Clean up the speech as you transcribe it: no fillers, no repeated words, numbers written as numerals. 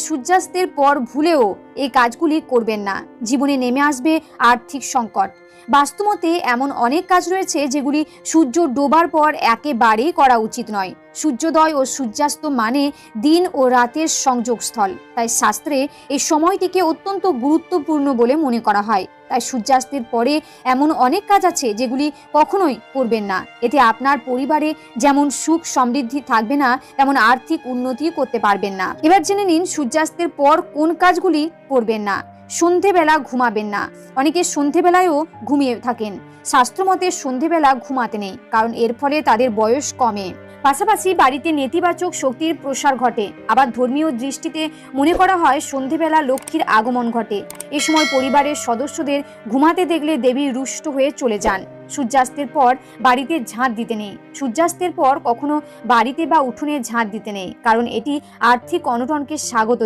সূর্যাস্তের পর ভুলেও এই কাজগুলি করবেন না, জীবনে নেমে আসবে আর্থিক সংকট। বাস্তুমতে এমন অনেক কাজ রয়েছে যেগুলি সূর্য ডোবার পর একেবারেই করা উচিত নয়। সূর্যোদয় ও সূর্যাস্ত মানে দিন ও রাতের সংযোগস্থল, তাই শাস্ত্রে এই সময়টিকে অত্যন্ত গুরুত্বপূর্ণ বলে মনে করা হয়। তাই সূর্যাস্তের পরে এমন অনেক কাজ আছে যেগুলি কখনোই করবেন না। এতে আপনার পরিবারে যেমন সুখ সমৃদ্ধি থাকবে না, তেমন আর্থিক উন্নতি করতে পারবেন না। এবার জেনে নিন সূর্যাস্তের পর কোন কাজগুলি করবেন না। সন্ধেবেলা ঘুমাবেন না। অনেকে সন্ধেবেলায়ও ঘুমিয়ে থাকেন। শাস্ত্রমতে সন্ধেবেলা ঘুমাতে নেই, কারণ এর ফলে তাদের বয়স কমে। পাশাপাশি বাড়িতে নেতিবাচক শক্তির প্রসার ঘটে। আবার ধর্মীয় দৃষ্টিতে মনে করা হয় সন্ধেবেলা লক্ষ্মীর আগমন ঘটে। এ সময় পরিবারের সদস্যদের ঘুমাতে দেখলে দেবী রুষ্ট হয়ে চলে যান। সূর্যাস্তের পর বাড়িতে ঝাঁট দিতে নেই। সূর্যাস্তের পর কখনো বাড়িতে বা উঠোনে ঝাঁট দিতে নেই, কারণ এটি আর্থিক অনটনকে স্বাগত